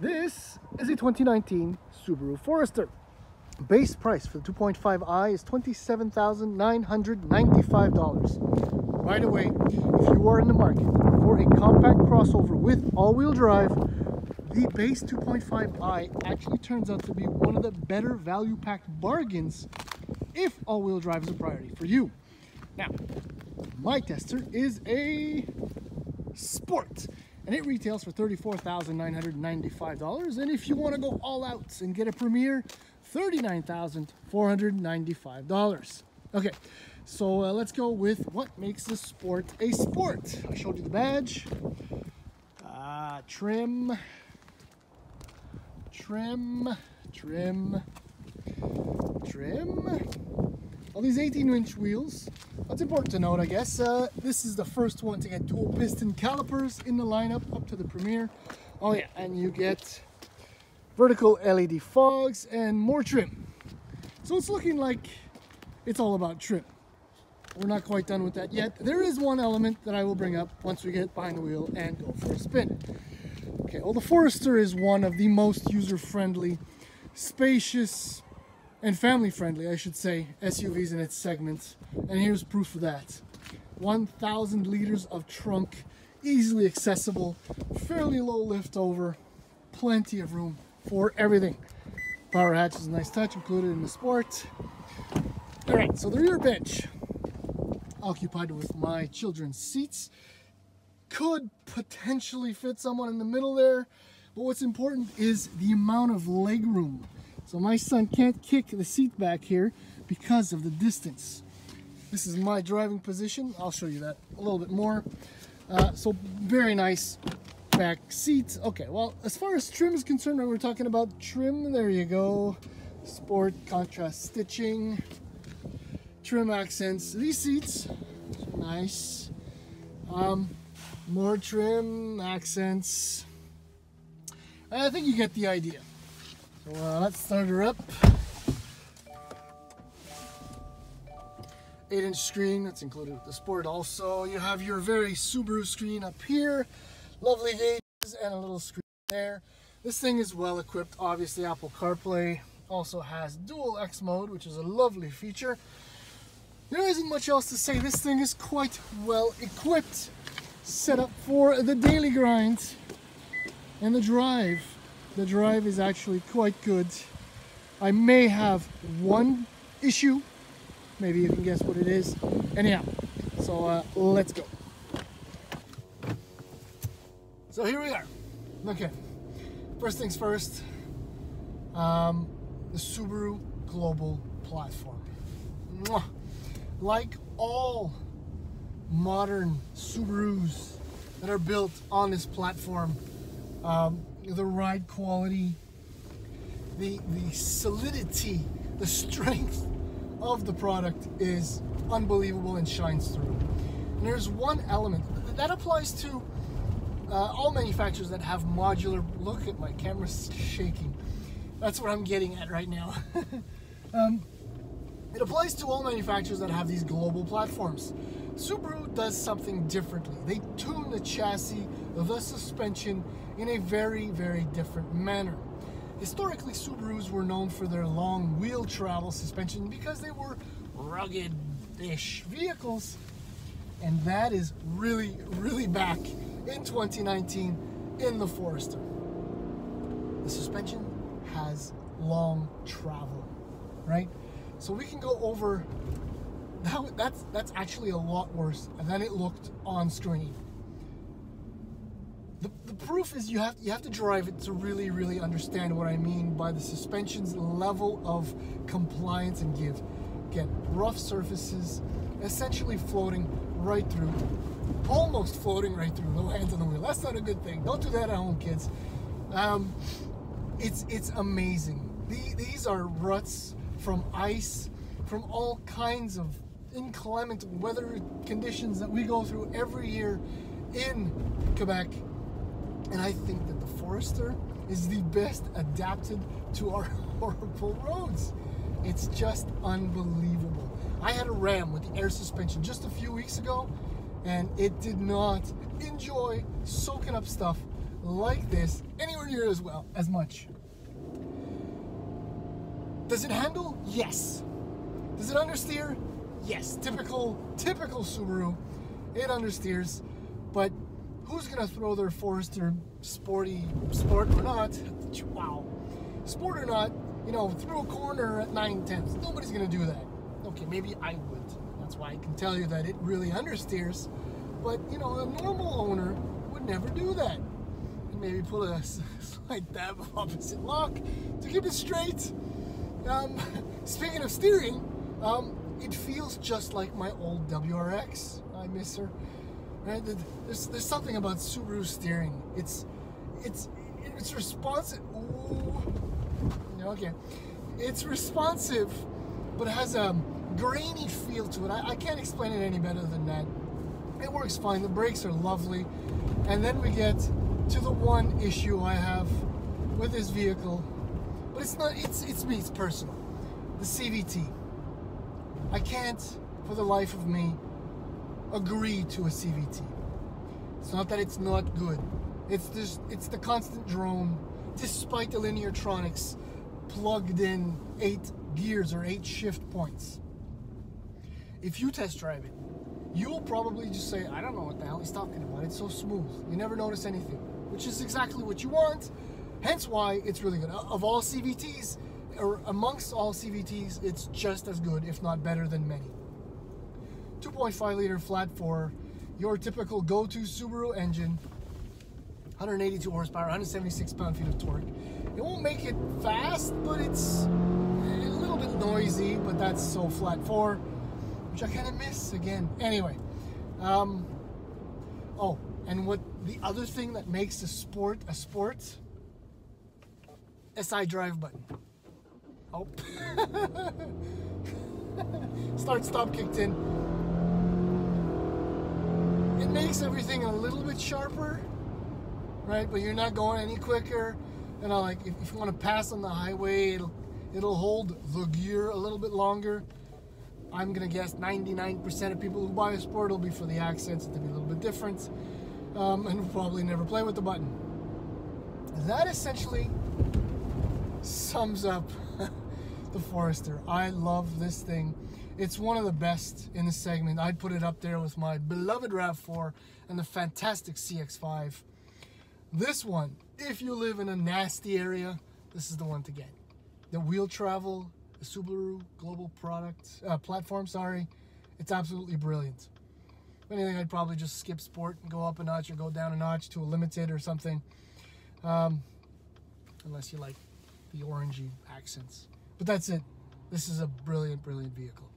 This is a 2019 Subaru Forester. Base price for the 2.5i is $27,995. Right away, if you are in the market for a compact crossover with all-wheel drive, the base 2.5i actually turns out to be one of the better value-packed bargains if all-wheel drive is a priority for you. Now, my tester is a Sport, and it retails for $34,995, and if you want to go all out and get a Premier, $39,495. Okay, so let's go with what makes the Sport a Sport. I showed you the badge, trim, all these 18-inch wheels. What's important to note, I guess, this is the first one to get dual piston calipers in the lineup up to the Premier. Oh yeah, and you get vertical LED fogs and more trim. So it's looking like it's all about trim. We're not quite done with that yet. There is one element that I will bring up once we get behind the wheel and go for a spin. Okay, well, the Forester is one of the most user-friendly, spacious, and family-friendly, I should say, SUVs in its segment. And here's proof of that. 1,000 liters of trunk, easily accessible, fairly low lift over, plenty of room for everything. Power hatch is a nice touch, included in the Sport. All right, so the rear bench, occupied with my children's seats, could potentially fit someone in the middle there, but what's important is the amount of leg room. So my son can't kick the seat back here because of the distance. This is my driving position. I'll show you that a little bit more. So very nice back seat. Okay, well, as far as trim is concerned, when we're talking about trim, there you go. Sport contrast stitching, trim accents. These seats are nice. More trim accents. I think you get the idea. So let's start her up. 8-inch screen, that's included with the Sport also. You have your very Subaru screen up here. Lovely gauges and a little screen there. This thing is well equipped. Obviously, Apple CarPlay also has dual X mode, which is a lovely feature. There isn't much else to say. This thing is quite well equipped. Set up for the daily grind and the drive. The drive is actually quite good. I may have one issue. Maybe you can guess what it is. Anyhow, so let's go. So here we are. Okay, first things first. The Subaru Global Platform. Mwah. Like all modern Subarus that are built on this platform, the ride quality, the solidity, the strength of the product is unbelievable and shines through. And there's one element that applies to all manufacturers that have modular. Look at my camera's shaking. That's what I'm getting at right now. It applies to all manufacturers that have these global platforms. Subaru does something differently. They tune the chassis, the suspension, in a very, very different manner. Historically, Subarus were known for their long wheel travel suspension because they were rugged-ish vehicles. And that is really, really back in 2019 in the Forester. The suspension has long travel, right? So we can go over, that's actually a lot worse than it looked on screen. The proof is you have to drive it to really, really understand what I mean by the suspension's level of compliance and give. Again, rough surfaces, essentially floating right through, almost floating right through, no hands on the wheel. That's not a good thing. Don't do that at home, kids. It's amazing. These are ruts from ice, from all kinds of inclement weather conditions that we go through every year in Quebec. And I think that the Forester is the best adapted to our horrible roads. It's just unbelievable. I had a Ram with the air suspension just a few weeks ago, and it did not enjoy soaking up stuff like this anywhere near as much. Does it handle? Yes. Does it understeer? Yes. Typical Subaru. It understeers, but who's gonna throw their Forester sport or not? Wow, sport or not? You know, through a corner at 9/10. Nobody's gonna do that. Okay, maybe I would. That's why I can tell you that it really understeers. But you know, a normal owner would never do that. And maybe put a slight dab of opposite lock to keep it straight. Speaking of steering, it feels just like my old WRX. I miss her. Right? There's something about Subaru steering. It's responsive. Ooh. Okay, it's responsive, but it has a grainy feel to it. I can't explain it any better than that. It works fine. The brakes are lovely, and then we get to the one issue I have with this vehicle, but it's not. It's me. It's personal. The CVT. I can't, for the life of me, agree to a CVT. It's not that it's not good. It's the constant drone, despite the Lineartronics plugged in 8 gears or 8 shift points. If you test drive it, you'll probably just say, I don't know what the hell he's talking about. It's so smooth. You never notice anything, which is exactly what you want. Hence why it's really good. Of all CVTs, or amongst all CVTs, it's just as good, if not better than many. 2.5 liter flat 4, your typical go-to Subaru engine, 182 horsepower, 176 pound-feet of torque. It won't make it fast, but it's a little bit noisy, but that's so flat 4, which I kind of miss again. Anyway, oh, and what the other thing that makes a sport, SI drive button. Oh, start-stop kicked in. It makes everything a little bit sharper, right? But you're not going any quicker. You know, like if you want to pass on the highway, it'll hold the gear a little bit longer. I'm gonna guess 99% of people who buy a sport will be for the accents to be a little bit different, and will probably never play with the button. That essentially sums up the Forester. I love this thing. It's one of the best in the segment. I'd put it up there with my beloved RAV4 and the fantastic CX-5. This one, if you live in a nasty area, this is the one to get. The wheel travel, the Subaru global platform, sorry, it's absolutely brilliant. If anything, I'd probably just skip sport and go up a notch or go down a notch to a limited or something, unless you like the orangey accents. But that's it. This is a brilliant, brilliant vehicle.